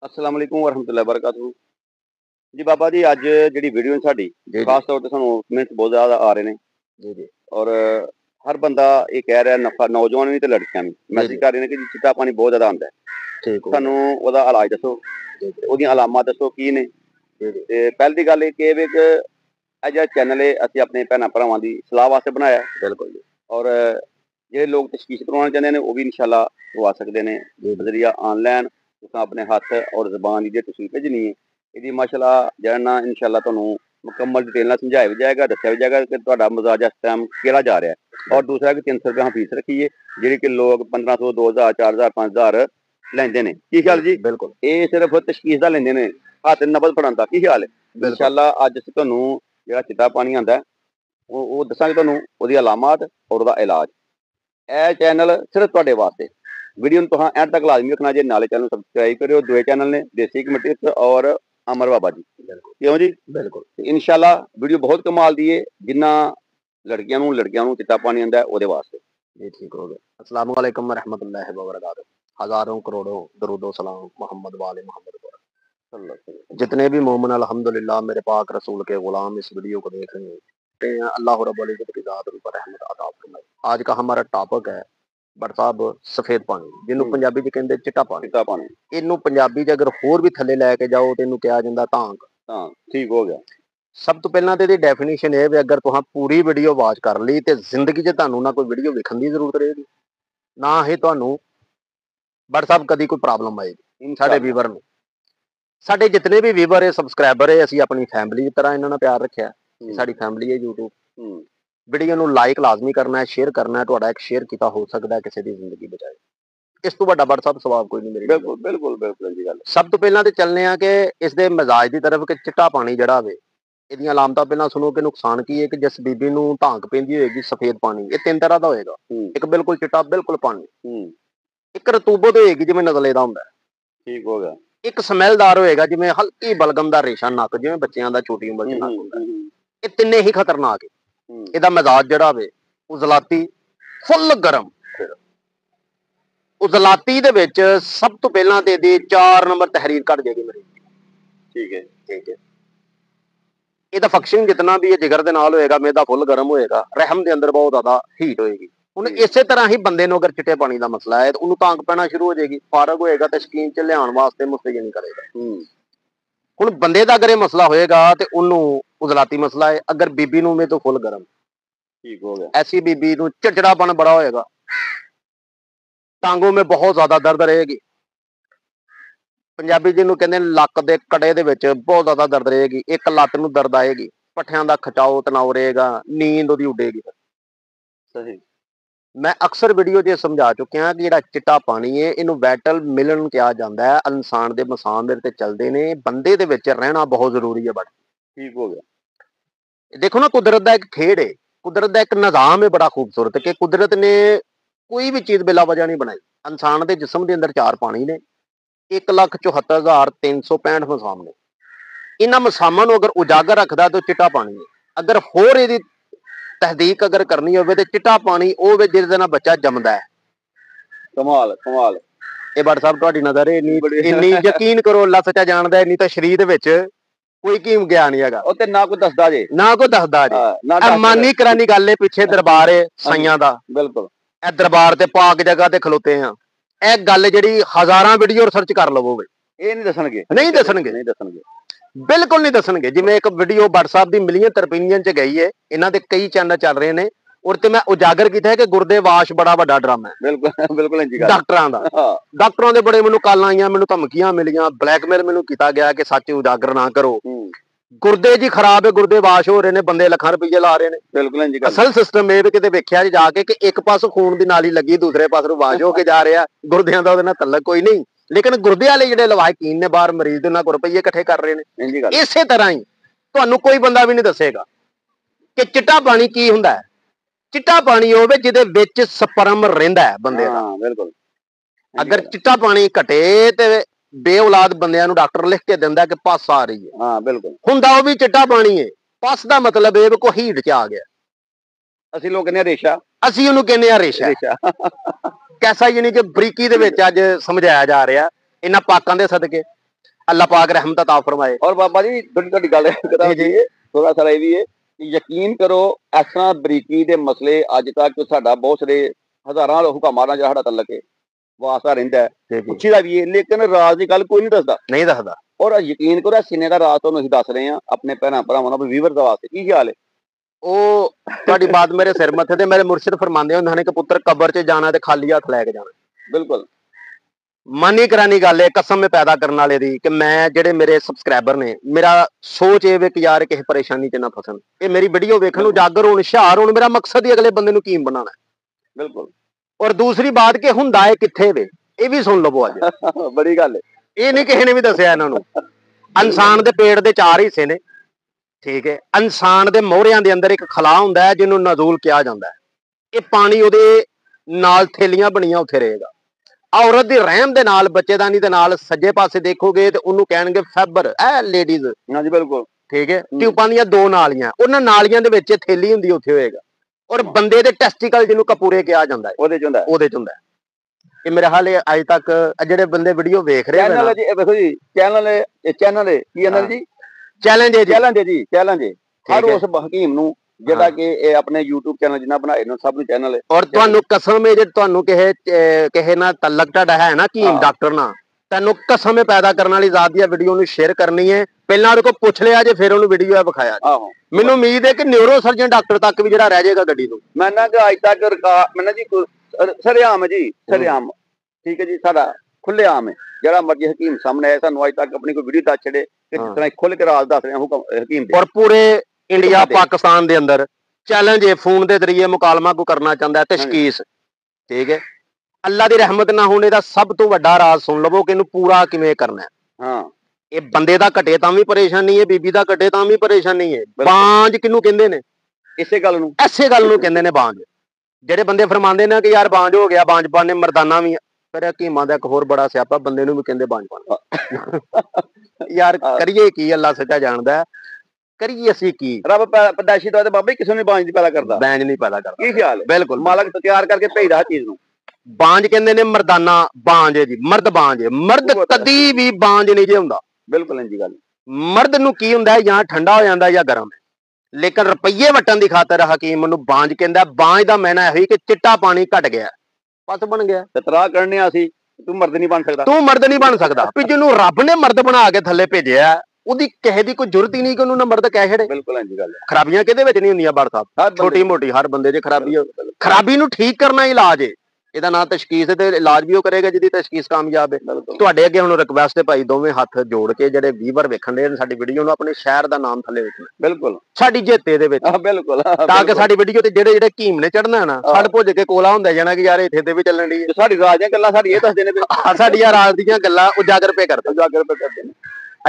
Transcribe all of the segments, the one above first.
अस्सलाम वालेकुम वरहमतुल्लाहि वबरकातुहू। जी बाबा जी, अज जिहड़ी वीडियो ने साडी जी खास तौर ते सानूं कमेंट्स बहुत ज़्यादा आ रहे ने जी और हर बंदा ये कह रहा नफा नौजवान भी ते लड़कियां भी जी मैसेज कर रहे हैं कि चिट्टा पानी बहुत ज़्यादा आंदा है। ठीक हो सानूं ओहदा इलाज दसो जी ते ओहदियां अलामां दसो की ने। जी ते पैह्ली दी गल्ल एह् कि ਇਹ ਜਿਹੜਾ चैनल है ਅਸੀਂ ਆਪਣੇ ਭੈਣਾਂ ਭਰਾਵਾਂ ਦੀ ਸਲਾਹ ਵਾਸਤੇ ਬਣਾਇਆ बिल्कुल जी और ਜਿਹੜੇ ਲੋਕ ਤਸ਼ਖੀਸ ਕਰਵਾਉਣਾ ਚਾਹੁੰਦੇ ਨੇ ਉਹ ਵੀ ਇਨਸ਼ਾਅੱਲਾ ਕਰਵਾ ਸਕਦੇ ਨੇ जी ਨਜ਼ਰੀਆ ਆਨਲਾਈਨ ਤੁਸੀਂ ਆਪਣੇ ਹੱਥ ਔਰ ਜ਼ਬਾਨ ਦੀ ਜੇ ਤੁਸੀਂ ਭੇਜਣੀ ਹੈ ਇਹਦੀ ਮਾਸ਼ਾਅੱਲਾ ਜਿਹੜਾ ਨਾ ਇਨਸ਼ਾਅੱਲਾ ਤੁਹਾਨੂੰ ਮੁਕੰਮਲ डिटेल ਨਾਲ ਸਮਝਾਇਆ ਵੀ ਜਾਏਗਾ ਦੱਸਿਆ ਵੀ ਜਾਏਗਾ ਕਿ ਤੁਹਾਡਾ ਮਜ਼ਾਜ ਇਸ ਟਾਈਮ ਕਿਹੜਾ ਜਾ ਰਿਹਾ ਹੈ और दूसरा कि 300 रुपये फीस रखी है ਜਿਹੜੀ ਕਿ ਲੋਕ 1500 2000 4000 5000 ਲੈਂਦੇ ਨੇ ਕੀ ਖਿਆਲ ਜੀ बिल्कुल ਇਹ ਸਿਰਫ ਤਸ਼ਖੀਸ ਦਾ ਲੈਂਦੇ ਨੇ ਹੱਥ ਨਬਜ਼ ਫੜਨ ਦਾ ਕੀ ਖਿਆਲ ਹੈ ਇਨਸ਼ਾਅੱਲਾ ਅੱਜ ਅਸੀਂ ਤੁਹਾਨੂੰ ਜਿਹੜਾ ਚਿੱਟਾ ਪਾਣੀ ਆਂਦਾ ਉਹ ਦੱਸਾਂਗੇ ਤੁਹਾਨੂੰ ਉਹਦੀ ਅਲਾਮਤ ਔਰ ਉਹਦਾ ਇਲਾਜ ਇਹ ਚੈਨਲ ਸਿਰਫ ਤੁਹਾਡੇ ਵਾਸਤੇ वीडियो तुम एंड तक लाजमी रखना जे नाले चैनल सबसक्राइब करो दुए चैनल ने देसी कमेटी और अमर बाबा जी क्यों जी बिल्कुल इंशाल्लाह वीडियो बहुत कमाल दी है जिन्ना लड़कियां चिट्टा पानी आंदा है ओहदे वास्ते जी ठीक हो गया। अस्सलाम वालेकुम रहमतुल्लाहि व बरकातहू। हजारों करोड़ों दरूदो सलाम मोहम्मद वाले मोहम्मद। जितने भी मोमिन अल्हम्दुलिल्लाह मेरे पाक रसूल के गुलाम इस वीडियो को देख रहे हैं, अल्लाह रब्बुल इज्जत की ज़ात उन पर रहमत अता फरमाए। आज का हमारा टॉपिक है बट साहब सफेद पानी, जिन्हों पंजाबी च कहते चिट्टा पानी। इनू पंजाबी च अगर होर भी थले लैके जाओ तो इनू कहा जाता धांक। ठीक हो गया। सब तो पहला तो डेफिनेशन है भी अगर तुहां पूरी वीडियो वाच कर ली तो जिंदगी च तुहानू ना कोई वीडियो वेखण की जरूरत रहेगी ना ही तुहानू बट साहब कभी कोई प्रॉब्लम आएगी साडे व्यूवर नू। साडे जितने भी व्यूवर है सबसक्राइबर है असीं अपनी फैमिली की तरह इन्हां नाल प्यार रखिया है। साडी फैमिली है यूट्यूब वीडियो नू लाइक लाजमी करना है, शेयर करना है। तुहाडा एक शेयर कीता हो सकता है किसी की जिंदगी बचाए। इस तो वड्डा बट साहब सवाब कोई नहीं मेरे। बिल्कुल बिल्कुल बिल्कुल जी गल। सब तो पहला तो चलने आ कि इसके मिजाज की तरफ कि चिट्टा पानी जिहड़ा वे ਇਹਦੀਆਂ ਅਲਾਮਤਾਂ ਪਹਿਲਾਂ ਸੁਣੋ ਕਿ ਨੁਕਸਾਨ ਕੀ ਹੈ ਕਿ ਜਿਸ ਬੀਬੀ ਨੂੰ ਧਾਂਕ ਪੈਂਦੀ ਹੋਏਗੀ ਸਫੇਦ ਪਾਣੀ ਇਹ ਤਿੰਨ ਤਰ੍ਹਾਂ ਦਾ ਹੋਏਗਾ। ਇੱਕ ਬਿਲਕੁਲ ਚਿੱਟਾ ਬਿਲਕੁਲ ਪਾਣੀ, ਇੱਕ ਰਤੂਬਤ ਹੋਏਗੀ ਜਿਵੇਂ ਨਜ਼ਲੇ ਦਾ ਹੁੰਦਾ ਠੀਕ ਹੋ ਗਿਆ, ਇੱਕ ਸਮੈਲਦਾਰ ਹੋਏਗਾ ਜਿਵੇਂ ਹਲਕੀ ਬਲਗਮ ਦਾ ਰੇਸ਼ਾ ਨੱਕ ਜਿਵੇਂ ਬੱਚਿਆਂ ਦਾ ਛੋਟੀ ਉਮਰ 'ਚ ਨੱਕ ਹੁੰਦਾ। ਇਹ ਤਿੰਨੇ ਹੀ ਖਤਰਨਾਕ ਹੈ। ਇਹਦਾ ਮਿਜ਼ਾਜ ਜਿਹੜਾ ਹੋਵੇ ਉਜ਼ਲਾਤੀ ਫੁੱਲ ਗਰਮ। ਉਜ਼ਲਾਤੀ ਦੇ ਵਿੱਚ ਸਭ ਤੋਂ ਪਹਿਲਾਂ ਤੇ ਇਹਦੀ 4 ਨੰਬਰ ਤਹਿਰੀਰ ਘਟ ਜਾਏਗੀ ਮੇਰੀ। ਠੀਕ ਹੈ ਠੀਕ ਹੈ। ਇਹਦਾ ਫੰਕਸ਼ਨ ਜਿतना भी है जिगर ਦੇ ਨਾਲ ਹੋਏਗਾ, ਮੇਦਾ ਫੁੱਲ ਗਰਮ ਹੋਏਗਾ, ਰਹਿਮ ਦੇ ਅੰਦਰ ਬਹੁਤ ਜ਼ਿਆਦਾ ਹੀਟ ਹੋਏਗੀ। ਹੁਣ ਇਸੇ ਤਰ੍ਹਾਂ ਹੀ ਬੰਦੇ ਨੂੰ ਅਗਰ ਚਿੱਟੇ ਪਾਣੀ ਦਾ ਮਸਲਾ ਹੈ ਤਾਂ ਉਹਨੂੰ ਤਾਂਗ ਪੈਣਾ ਸ਼ੁਰੂ ਹੋ ਜਾਏਗੀ, ਫਾਰਗ ਹੋਏਗਾ ਤੇ ਸ਼ਕੀਨ ਚ ਲਿਆਉਣ ਵਾਸਤੇ ਮੁਸਤੈਨ ਕਰੇਗਾ। ਹੁਣ ਬੰਦੇ ਦਾ ਅਗਰ ਇਹ ਮਸਲਾ ਹੋਏਗਾ ਤੇ ਉਹਨੂੰ ਉਜ਼ਲਾਤੀ ਮਸਲਾ ਹੈ। ਅਗਰ ਬੀਬੀ ਨੂੰ ਮੇ ਤੋਂ ਫੁੱਲ ਗਰਮ, ठीक हो गया, ऐसी बीबी ਨੂੰ चिड़चिड़ापन बड़ा होएगा, टांगों में बहुत ज्यादा दर्द रहेगी। पंजाबी जिन्हों कहते हैं लक के कड़े दे विच बहुत ज्यादा दर्द रहेगी, एक लत्त नूं दर्द आएगी, पट्ठियां दा खिचाओ तनाव रहेगा, नींद उहदी उडेगी। सही। मैं अक्सर वीडियो च समझा चुकिया कि जिहड़ा चिट्टा पानी है इहनूं वैटल मिलन कहा जाता है। इंसान के मसाम ते चलते ने, बंदे दे विच रहना बहुत जरूरी है। बट ठीक हो गया। देखो ना कुदरत का एक खेड है, कुदरत का एक निजाम है बड़ा खूबसूरत कि कुदरत ने कोई भी चीज बिला वजह नहीं बनाई। इंसान के जिसम के अंदर 4 पानी ने, 1,74,365 मसाम ने। इन्हां मसामां नूं अगर उजागर रखदा तो चिट्टा पानी है। अगर होर इहदी तहदीक अगर करनी होवे तो चिट्टा पानी ਉਹ ਵੇ ਜਿਹਦੇ ਨਾਲ ਬੱਚਾ ਜੰਮਦਾ ਹੈ। कमाल कमाल। ਇਹ ਬੜ ਸਾਹਿਬ ਤੁਹਾਡੀ ਨਜ਼ਰ ਹੈ ਇੰਨੀ ਯਕੀਨ ਕਰੋ ਅੱਲਾ ਸੱਚਾ ਜਾਣਦਾ ਹੈ, ਨਹੀਂ ਤਾਂ ਸ਼ਰੀਰ ਦੇ ਵਿੱਚ ਕੋਈ ਕੀਮ ਗਿਆ ਨਹੀਂ ਹੈਗਾ। ਉਹ ਤੇ ਨਾ ਕੋਈ ਦੱਸਦਾ ਜੇ, ਨਾ ਕੋਈ ਦੱਸਦਾ ਜੇ। ਮਾਨੀ ਕਰਾਨੀ ਗੱਲ ਹੈ, ਪਿੱਛੇ ਦਰਬਾਰ ਹੈ ਸਾਈਆਂ ਦਾ। ਬਿਲਕੁਲ। ਇਹ ਦਰਬਾਰ ਤੇ ਪਾਕ ਜਗ੍ਹਾ ਤੇ ਖਲੋਤੇ ਆ। ਇਹ ਗੱਲ ਜਿਹੜੀ ਹਜ਼ਾਰਾਂ ਵੀਡੀਓ ਰਿਸਰਚ ਕਰ ਲਵੋਗੇ, ਇਹ ਨਹੀਂ ਦੱਸਣਗੇ, ਨਹੀਂ ਦੱਸਣਗੇ, ਨਹੀਂ ਦੱਸਣਗੇ, ਬਿਲਕੁਲ ਨਹੀਂ ਦੱਸਣਗੇ। ਜਿਵੇਂ ਇੱਕ ਵੀਡੀਓ WhatsApp ਦੀ ਮਿਲੀਅਨ ਤਰਪੀਨੀਅਨ ਚ ਗਈ ਹੈ, ਇਹਨਾਂ ਦੇ ਕਈ ਚੈਨਲ ਚੱਲ ਰਹੇ ਨੇ, ਔਰ ਤੇ ਮੈਂ ਉਜਾਗਰ ਕੀਤਾ ਹੈ ਕਿ ਗੁਰਦੇ ਵਾਸ਼ ਬੜਾ ਵੱਡਾ ਡਰਾਮਾ ਹੈ। ਬਿਲਕੁਲ ਬਿਲਕੁਲ ਡਾਕਟਰਾਂ ਦਾ। ਡਾਕਟਰਾਂ ਦੇ ਬੜੇ ਮੈਨੂੰ ਕਾਲਾਂ ਆਈਆਂ, ਮੈਨੂੰ ਧਮਕੀਆਂ ਮਿਲੀਆਂ, ਬਲੈਕਮੇਲ ਮੈਨੂੰ ਕੀਤਾ ਗਿਆ ਕਿ ਸੱਚ ਉਜਾਗਰ ਨਾ ਕਰੋ। ਗੁਰਦੇ ਜੀ ਖਰਾਬ ਹੈ, ਗੁਰਦੇ ਵਾਸ਼ ਹੋ ਰਹੇ ਨੇ, ਬੰਦੇ ਲੱਖਾਂ ਰੁਪਏ ਲਾ ਰਹੇ ਨੇ। ਬਿਲਕੁਲ ਅਸਲ ਸਿਸਟਮ ਇਹ ਵੀ ਕਿਤੇ ਵੇਖਿਆ ਜਾ ਕੇ ਕਿ ਇੱਕ ਪਾਸੋਂ ਖੂਨ ਦੀ ਨਾਲੀ ਲੱਗੀ, ਦੂਸਰੇ ਪਾਸੋਂ ਵਾਸ਼ ਹੋ ਕੇ ਜਾ ਰਿਹਾ। ਗੁਰਦਿਆਂ ਦਾ ਉਹਦੇ ਨਾਲ ਤਲਕ ਕੋਈ ਨਹੀਂ, ਲੇਕਿਨ ਗੁਰਦੇ ਵਾਲੇ ਜਿਹੜੇ ਲਵਾਇਕੀਨ ਨੇ ਬਾਹਰ ਮਰੀਜ਼ ਦੇ ਨਾਲ ਰੁਪਈਏ ਇਕੱਠੇ ਕਰ ਰਹੇ ਨੇ। ਇਸੇ ਤਰ੍ਹਾਂ ਹੀ ਤੁਹਾਨੂੰ ਕੋਈ ਬੰਦਾ ਵੀ ਨਹੀਂ ਦੱਸੇਗਾ ਕਿ ਚਿੱਟਾ ਪਾਣੀ ਕੀ ਹੁੰਦਾ ਹੈ। ਚਿੱਟਾ ਪਾਣੀ ਹੋਵੇ ਜਿਹਦੇ ਵਿੱਚ ਸਪਰਮ ਰਹਿੰਦਾ ਹੈ ਬੰਦੇ ਦਾ। ਬਿਲਕੁਲ। ਅਗਰ ਚਿੱਟਾ ਪਾਣੀ ਘਟੇ ਤੇ ਬੇਔਲਾਦ ਬੰਦਿਆਂ ਨੂੰ ਡਾਕਟਰ ਲਿਖ ਕੇ ਦਿੰਦਾ ਕਿ ਪਸ ਆ ਰਹੀ ਹੈ। ਹਾਂ ਬਿਲਕੁਲ। ਹੁੰਦਾ ਉਹ ਵੀ ਚਿੱਟਾ ਪਾਣੀ ਹੈ। ਪਸ ਦਾ ਮਤਲਬ ਇਹ ਕੋਈ ਹੀਟ ਚ ਆ ਗਿਆ। ਅਸੀਂ ਲੋਕ ਕਹਿੰਦੇ ਆ ਰੇਸ਼ਾ, ਅਸੀਂ ਉਹਨੂੰ ਕਹਿੰਦੇ ਆ ਰੇਸ਼ਾ। ਕੈਸਾ ਯਾਨੀ ਕਿ ਬਰੀਕੀ ਦੇ ਵਿੱਚ ਅੱਜ ਸਮਝਾਇਆ ਜਾ ਰਿਹਾ ਇਹਨਾਂ ਪਾਕਾਂ ਦੇ ਸਦਕੇ। अल्लाह पाक रहमत अता फरमाए। और बाबा जी थोड़ी गल थोड़ा सा भी है कि यकीन करो इस तरह बरीकी दे मसले अज तक साडा बहुत सारे हज़ारां हुकामां नाल साडा तल्लक है वास्ता रहिंदा है पुछी दा भी है लेकिन राज दी गल कोई नहीं दसदा और यकीन करो सीने दा राज तुहानूं असीं दस रहे हां अपने भैणां भरावां अपने व्यूअर्स वास्ते की ख्याल है तुहाडी बात मेरे सिर मत्थे ते मेरे मुर्शिद फरमांदे हुंदे ने कि पुत्तर कबर च जाना ते खाली हत्थ लैके जाना। बिल्कुल मानी करानी गल है कसम में पैदा करने वाले दी कि मैं जेडे मेरे सबसक्राइबर ने मेरा सोच ये कि यार किसी परेशानी च ना फसन ये मेरी वीडियो वेखण उजागर होण हुशियार होण मेरा मकसद ही अगले बंदे नूं कीम बनाना। बिल्कुल और दूसरी बात कि हुंदा है कित्थे वे ये भी सुन लवो अज बड़ी गल है ये नहीं किसी ने भी दसिया इन्हां नूं। इंसान दे पेट दे 4 हिस्से ने ठीक है इंसान दे मोहरियां दे अंदर एक खला हुंदा है जिन्हों नजूल कहा जाता है ये पानी उहदे नाल थैलियां बणियां उत्थे रहेगा। औरत दी रहम दे नाल बच्चेदानी दे नाल सज्जे पासे देखोगे तो उन्होंने कहणगे फैबर ए लेडीज हां जी बिल्कुल ठीक है ट्यूबां दियां 2 नालियां उन्हां नालियां दे विच थैली हुंदी उत्थे होएगा और बंदे दे टेस्टिकल जिन्हों कपूरे कहा जाता है ओहदे च हुंदा ये मेरे हाल अज तक जेडे बंदे वीडियो वेख रहे हैं चैनल जी देखो जी चैनल की है जी चैलेंज है चैलेंज है हर उस हकीम नूं जेड़ा कि अपने YouTube चैनल जिन्ना बनाए ने सब चैनल है और तुहानू कसम है जे तुहानू किहे नाल तल्लक तुहाडा है ना हकीम डॉक्टर नाल तैनू कसम है पैदा करने वाली जात दी वीडियो नूं शेयर करनी है पहला उहदे को पुछ लिया जे फिर उहनूं वीडियो विखाया मैनूं उम्मीद है कि न्यूरो सर्जन डॉक्टर तक भी जिहड़ा रह जाएगा गड्डी तों मैं ना कि अज तक मैं जी सरेआम है जी सरेआम ठीक है जी साडा खुले आम है जरा मर्जी हकीम सामने आया सानू अज तक अपनी कोई वीडियो दस छड़े कि जिस तरह खुल के राज दस रहे हकीम और पूरे इंडिया पाकिस्तान दे अंदर चैलेंज है फोन के जरिए मुकालमा को करना चाहता है तशकीस ठीक है अल्लाह की रहमत ना होने का सब तो वड्डा राज सुन लवो कि पूरा किवें करना है। हाँ ये बंदे दा घटे तां भी परेशानी है बीबी दा घटे तां भी परेशानी है। बांझ किनू कहंदे ने इसे गल नूं कहंदे ने बांझ जेडे बंदे फरमांदे ने कि यार बांझ हो गया बांझपन ने मरदाना भी फिर हकीमां दा एक होर बड़ा स्यापा बंदे नूं भी कहंदे बांझपन यार करिए की अल्लाह सच्चा जानदा है करिए असीं की रब पैदाइशी तौर ते बाबा किसी ने बांझ नहीं पैदा करदा बांझ नहीं पैदा करदा की ख्याल है बिल्कुल मालक तैयार करके भेजदा हर चीज नूं बांझ कहंदे ने मर्दाना बांझ है जी मर्द बांझ है मर्द कदी भी बांझ नहीं जे हुंदा बिल्कुल इंजी गल मर्द नूं की हुंदा है या ठंडा हो जांदा या गर्म है लेकिन रुपये वटन की खातर हकीम नूं बांझ कहंदा बांझ दा मैना है कि चिट्टा पानी घट गया बस बन गया तरा करने असीं तू मर्द नहीं बन सकदा तू मर्द नहीं बन सकदा भी जिन्हों रब ने मर्द बना के थले भेजिया ਉਹਦੀ ਕਿਸੇ ਦੀ ਕੋਈ ਜ਼ਰੂਰਤ ਹੀ ਨਹੀਂ ਕਿ ਉਹਨੂੰ ਨਾ ਮਰਦ ਕਹਿ ਛੜੇ ਬਿਲਕੁਲ ਇੰਜ ਗੱਲ ਹੈ ਖਰਾਬੀਆਂ ਕਿਹਦੇ ਵਿੱਚ ਨਹੀਂ ਹੁੰਦੀਆਂ ਬੜ ਸਾਹਿਬ ਛੋਟੀ ਮੋਟੀ ਹਰ ਬੰਦੇ 'ਚ ਖਰਾਬੀ ਨੂੰ ਠੀਕ ਕਰਨਾ ਹੀ ਇਲਾਜ ਹੈ ਇਹਦਾ ਨਾਂ ਤਸ਼ਖੀਸ ਤੇ ਇਲਾਜ ਵੀ ਉਹ ਕਰੇਗਾ ਜਿਹਦੀ ਤਸ਼ਖੀਸ ਕਾਮਯਾਬ ਹੈ। ਤੁਹਾਡੇ ਅੱਗੇ ਹੁਣ ਰਿਕਵੈਸਟ ਹੈ ਭਾਈ ਦੋਵੇਂ ਹੱਥ ਜੋੜ ਕੇ ਜਿਹੜੇ ਵੀਵਰ ਵੇਖਣ ਦੇ ਸਾਡੀ ਵੀਡੀਓ ਨੂੰ ਆਪਣੇ ਸ਼ਹਿਰ ਦਾ ਨਾਮ ਥੱਲੇ ਲਿਖਣਾ ਬਿਲਕੁਲ ਸਾਡੀ ਜਿੱਤੇ ਦੇ ਵਿੱਚ ਬਿਲਕੁਲ ਤਾਂ ਕਿ ਸਾਡੀ ਵੀਡੀਓ ਤੇ ਜਿਹੜੇ ਕੀਮ ਨੇ ਚੜਨਾ ਨਾ ਛੱਡ ਭੁੱਜ ਕੇ ਕੋਲਾ ਹੁੰਦਾ ਜਾਣਾ ਕਿ ਯਾਰ ਇੱਥੇ ਤੇ ਵੀ ਚੱਲਣ ਦੀ ਸਾਡੀ ਰਾਜ ਦੀਆਂ ਗੱਲਾਂ ਸਾਡੀ ਇਹ ਦੱਸਦੇ ਨੇ ਸਾਡੀਆਂ ਰਾਜ ਦੀਆਂ ਗੱਲਾਂ ਉਜਾਗਰ ਪੇ ਕਰਦੇ ਨੇ।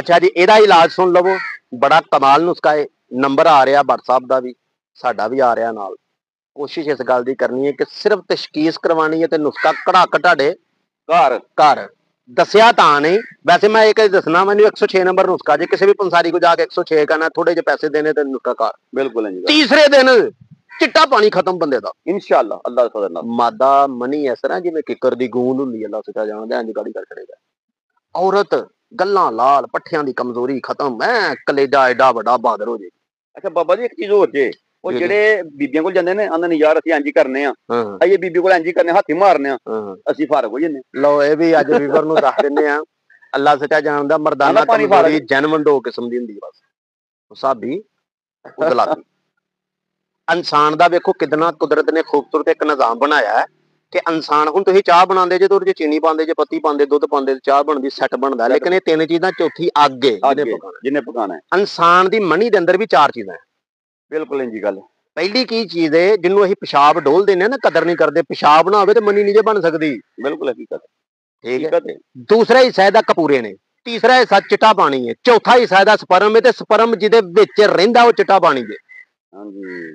अच्छा जी ਇਹਦਾ इलाज सुन लवो बड़ा कमाल नुस्खा है नंबर आ रहा WhatsApp का भी साडा भी आ रहा नाल कोशिश इस गल की करनी है कि सिर्फ तशखीस करवानी है तो नुस्खा कड़ाक तुहाडे घर दसिया तां नहीं वैसे मैं एक दसना मैंने 106 नंबर नुस्खा जे किसी भी पंसारी को जाके 106 कहना थोड़े जे पैसे देने तो नुस्खा घर बिल्कुल तीसरे दिन चिट्टा पानी खत्म बंदे दा इंशाअल्लाह अल्लाह दे फजल नाल मादा मनी इस तरह जिवें किकर दी गूंद हुंदी अल्लाह सच्चा जानदा इंज गाड़ी कर छड़ेगा औरत गल्लां लाल पट्ठियां दी कमजोरी खत्म है कलेजा एडा बड़ा बहादुर हो जाए। अच्छा बाबा जी एक चीज होर जे ਉਹ ਜਿਹੜੇ ਬੀਬੀਆਂ ਕੋਲ ਜਾਂਦੇ ਨੇ ਆਂਦੇ ਨੇ ਯਾਰ ਅਸੀਂ ਇੰਜ ਹੀ ਕਰਨੇ ਆ ਇਹ ਬੀਬੀ ਕੋਲ ਇੰਜ ਹੀ ਕਰਨੇ ਹੱਥੀ ਮਾਰਨੇ ਆ ਅਸੀਂ ਫਾਰਗ ਹੋ ਜੰਨੇ ਲਓ ਇਹ ਵੀ ਅੱਜ ਵੀਵਰ ਨੂੰ ਦੱਸ ਦਿੰਨੇ ਆ ਅੱਲਾ ਸੱਚਾ ਜਾਣਦਾ ਮਰਦਾਨਾ ਕਮਜ਼ੋਰੀ ਜਨਮ ਦੋ ਕਿਸਮ ਦੀ ਹੁੰਦੀ ਬਸ ਉਹ ਸਾਬੀ ਉਹ ਗਲਾਬੀ ਇਨਸਾਨ ਦਾ ਵੇਖੋ ਕਿੰਨਾ ਕੁਦਰਤ ਨੇ ਖੂਬਸੂਰਤ ਇੱਕ ਨਿਜ਼ਾਮ ਬਣਾਇਆ ਹੈ कि इंसान हुण तुसीं चाह बनांदे जे तो उहदे चीनी पांदे जे पत्ती पांदे दुध पांदे चाह बनदी सैट बनदा लेकिन ये तीन चीज़ां चौथी अग है जिन्हें पकाना है इंसान दी मनी दे अंदर भी 4 चीज़ां बिल्कुल इंजी गल पहली की चीज़ है जिन्हों असीं पेशाब डोल देने ना कदर नहीं करते पेशाब ना होवे ते मनी नहीं जे बन सकदी बिल्कुल हकीकत ठीक है दूसरा हिस्सा इहदा कपूरे ने तीसरा हिस्सा चिट्टा पानी है चौथा हिस्सा इहदा स्पर्म है ते स्पर्म जिहदे विच रहिंदा ओह चिट्टा पानी है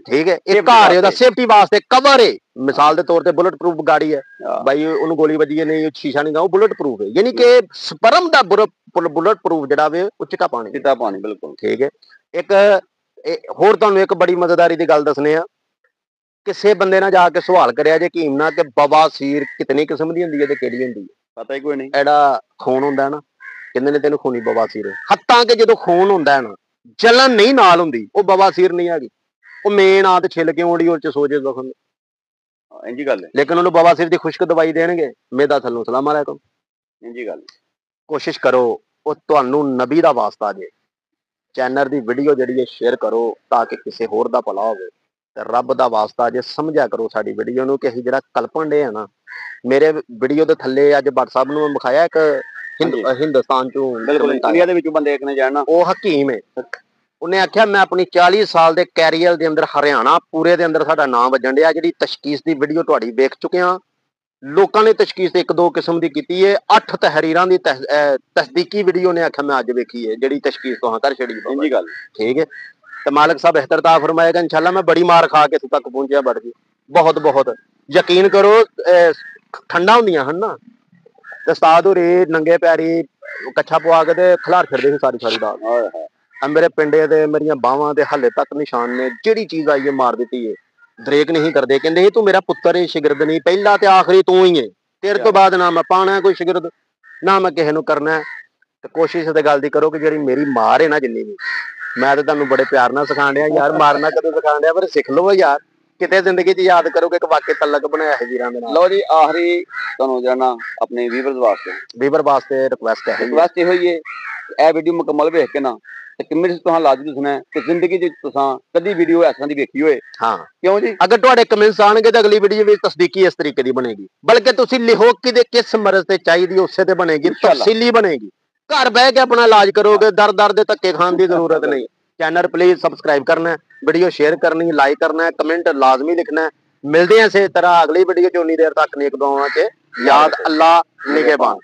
ठीक है एक घर है सेफ्टी वास्ते कवर है मिसाल के तौर पर बुलेट प्रूफ गाड़ी है भाई उन्होंने गोली बजी है नहीं शीशा नहीं वो बुलेट प्रूफ है यानी कि स्पर्म दा बुलेट प्रूफ जिहड़ा वे वो चिट्टा पानी बिल्कुल ठीक है एक होर तुहानूं एक बड़ी मजेदारी की गल दसने आ किसी बंदे ने जाके सवाल करिया जे हकीम ना कि बवासीर कितनी किस्म की हुंदी है ते किहड़ी हुंदी है पता ही कोई नहीं एड़ा खून हुंदा ना ਕਹਿੰਦੇ ਨੇ ਤੈਨੂੰ ਖੂਨੀ ਬਵਾਸੀਰ। ਹੱਤਾਂ ਕਿ ਜਦੋਂ ਖੂਨ ਹੁੰਦਾ ਹੈ ਨਾ, ਜਲਨ ਨਹੀਂ ਨਾਲ ਹੁੰਦੀ, ਉਹ ਬਵਾਸੀਰ ਨਹੀਂ ਹੈਗੀ। ਉਹ ਮੇਨ ਆਤ ਛਿੱਲ ਕੇ ਉਹਦੀ ਉਹ ਚ ਸੋਜੇ ਜ਼ਖਮ, ਇੰਜੀ ਗੱਲ ਹੈ। ਲੇਕਿਨ ਉਹਨੂੰ ਬਵਾਸੀਰ ਦੀ ਖੁਸ਼ਕ ਦਵਾਈ ਦੇਣਗੇ, ਮੇਦਾ ਥੱਲੋਂ ਸਲਾਮ ਅਲੈਕੁਮ। ਇੰਜੀ ਗੱਲ। ਕੋਸ਼ਿਸ਼ ਕਰੋ, ਉਹ ਤੁਹਾਨੂੰ ਨਬੀ ਦਾ ਵਾਸਤਾ ਜੇ, ਚੈਨਲ ਦੀ ਵੀਡੀਓ ਜਿਹੜੀ ਹੈ ਸ਼ੇਅਰ ਕਰੋ ਤਾਂ ਕਿ ਕਿਸੇ ਹੋਰ ਦਾ ਭਲਾ ਹੋਵੇ, ਤੇ ਰੱਬ ਦਾ ਵਾਸਤਾ ਜੇ ਸਮਝਿਆ ਕਰੋ ਸਾਡੀ ਵੀਡੀਓ ਨੂੰ ਕਿ ਅਸੀਂ ਜਿਹੜਾ ਕਲਪਣ ਡੇ ਆ ਨਾ। ਮੇਰੇ ਵੀਡੀਓ ਦੇ ਥੱਲੇ ਅੱਜ ਭੱਟ ਸਾਹਿਬ ਨੂੰ ਵਿਖਾਇਆ ਇੱਕ ਹਿੰਦੁਸਤਾਨ ਚੋਂ, ਬਿਲਕੁਲ ਇੰਡੀਆ ਦੇ ਵਿੱਚੋਂ ਬੰਦੇ ਇੱਕ ਨੇ ਜਾਣਾ, ਉਹ ਹਕੀਮ ਹੈ। ਉਹਨੇ ਆਖਿਆ ਮੈਂ ਆਪਣੀ 40 ਸਾਲ ਦੇ ਕੈਰੀਅਰ ਦੇ ਅੰਦਰ ਹਰਿਆਣਾ ਪੂਰੇ ਦੇ ਅੰਦਰ ਸਾਡਾ ਨਾਮ ਵੱਜਣ ਡਿਆ, ਜਿਹੜੀ ਤਸ਼ਖੀਸ ਦੀ ਵੀਡੀਓ ਤੁਹਾਡੀ ਵੇਖ ਚੁੱਕਿਆ। ਲੋਕਾਂ ਨੇ ਤਸ਼ਖੀਸ ਇੱਕ ਦੋ ਕਿਸਮ ਦੀ ਕੀਤੀ ਹੈ, 8 ਤਹਿਰੀਰਾਂ ਦੀ ਤਸਦੀਕੀ ਵੀਡੀਓ ਨੇ ਆਖਿਆ ਮੈਂ ਅੱਜ ਵੇਖੀ ਹੈ, ਜਿਹੜੀ ਤਸ਼ਖੀਸ ਤੋਂ ਕਰ ਛੜੀ। ਇੰਜੀ ਗੱਲ ਠੀਕ ਹੈ। ਤੇ ਮਾਲਕ ਸਾਹਿਬ ਬਿਹਤਰਤਾ ਫਰਮਾਏਗਾ ਇਨਸ਼ਾਅੱਲਾ। ਮੈਂ ਬੜੀ ਮਾਰ ਖਾ ਕੇ ਇੱਥੇ ਤੱਕ ਪਹੁੰਚਿਆ, ਬੜ ਗਈ ਬਹੁਤ ਬਹੁਤ। ਯਕੀਨ ਕਰੋ ਠੰਡਾ ਹੁੰਦੀਆਂ ਹਨ ਨਾ, ਤੇ ਉਸਤਾਦ ਹੋਰੇ ਨੰਗੇ ਪੈਰੀ ਕੱਛਾ ਪਵਾ ਕੇ ਤੇ ਖਿਲਾਰ ਫਿਰਦੇ ਸੀ ਸਾਰੀ ਸਾਰੀ ਰਾਤ। ਮੇਰੇ ਪਿੰਡੇ ਤੇ ਮੇਰੀਆਂ ਬਾਹਾਂ ਤੇ ਹਲੇ ਤੱਕ ਨਿਸ਼ਾਨ ਨੇ, ਜਿਹੜੀ ਚੀਜ਼ ਆਈ ਹੈ ਮਾਰ ਦਿੱਤੀ ਹੈ। ਦਰੇਕ ਨਹੀਂ ਕਰਦੇ, ਕਹਿੰਦੇ ਸੀ ਤੂੰ ਮੇਰਾ ਪੁੱਤਰ ਏ, ਸ਼ਾਗਿਰਦ ਨਹੀਂ, ਪਹਿਲਾ ਤੇ ਆਖਰੀ ਤੂੰ ਹੀ ਹੈ, ਤੇਰੇ ਤੋਂ ਬਾਅਦ ਨਾ ਮੈਂ ਪਾਣਾ ਕੋਈ ਸ਼ਾਗਿਰਦ, ਨਾ ਮੈਂ ਕਿਸੇ ਨੂੰ ਕਰਨਾ। ਤੇ ਕੋਸ਼ਿਸ਼ ਤੇ ਗੱਲ ਦੀ ਕਰੋ ਕਿ ਜਿਹੜੀ ਮੇਰੀ ਮਾਰ ਹੈ ਨਾ, ਜਿੰਨੀ ਵੀ, ਮੈਂ ਤਾਂ ਤੁਹਾਨੂੰ ਬੜੇ ਪਿਆਰ ਨਾਲ ਸਿਖਾਣ ਡਿਆ ਯਾਰ, ਮਾਰਨਾ ਕਦੋਂ ਸਿਖਾਣ ਡਿਆ, ਪਰ ਸਿੱਖ ਲਓ ਯਾਰ, ਕਿਤੇ ਜ਼ਿੰਦਗੀ 'ਚ ਯਾਦ ਕਰੋ ਕਿ ਇੱਕ ਵਾਕਿਆ ਤਲਕ ਬਣਾਇਆ ਹੈ ਵੀਰਾਂ ਦੇ ਨਾਲ। ਲਓ ਜੀ, ਆਖਰੀ ਤੁਹਾਨੂੰ ਜਾਣਾ ਆਪਣੇ ਵੀਵਰ ਵਾਸਤੇ ਰਿਕੁਐਸਟ ਇਹੋ ਹੀ ਹੈ, ਇਹ ਵੀਡੀਓ ਮੁਕੰਮਲ ਵੇਖ ਕੇ ਨਾ ਤੇ ਕਮੈਂਟਸ ਤੁਸੀਂ ਲਾਜ਼ਮੀ ਦੱਸਣਾ ਕਿ ਜ਼ਿੰਦਗੀ 'ਚ ਤੁਸੀਂ ਕਦੀ ਵੀਡੀਓ ਇਸ ਤਰ੍ਹਾਂ ਦੀ ਵੇਖੀ ਹੋਏ। ਹਾਂ, ਕਿਉਂ ਜੀ? ਅਗਰ ਤੁਹਾਡੇ ਕਮੈਂਟਸ ਆਣਗੇ ਤਾਂ ਅਗਲੀ ਵੀਡੀਓ ਵਿੱਚ ਤਸਦੀਕੀ ਇਸ ਤਰੀਕੇ ਦੀ ਬਣੇਗੀ, ਬਲਕਿ ਤੁਸੀਂ ਲਿਖੋ ਕਿ ਕਿਸ ਮਰਜ਼ ਤੇ ਚਾਹੀਦੀ ਉਸੇ ਤੇ ਬਣੇਗੀ, ਤਫਸੀਲੀ ਬਣੇਗੀ। ਘਰ ਬਹਿ ਕੇ ਆਪਣਾ ਇਲਾਜ ਕਰੋਗੇ, ਦਰ ਦੇ ਧੱਕੇ ਖਾਣ ਦੀ ਜ਼ਰੂਰਤ ਨਹੀਂ। ਚੈਨਲ ਪਲੀਜ਼ ਸਬਸਕ੍ਰਾਈਬ ਕਰਨਾ, ਵੀਡੀਓ ਸ਼ੇਅਰ ਕਰਨੀ, ਲਾਈਕ ਕਰਨਾ, ਕਮੈਂਟ ਲਾਜ਼ਮੀ ਲਿਖਣਾ। ਮਿਲਦੇ ਹਾਂ ਇਸੇ ਤਰ੍ਹਾਂ ਅਗਲੀ ਵੀਡੀਓ 'ਚ। ਉਨੀ ਦੇਰ ਤੱਕ ਨੇਕ ਦੁਆਵਾਂ 'ਚ ਯਾਦ ਅੱਲਾ ਨਿਗਹਿਬਾਨ।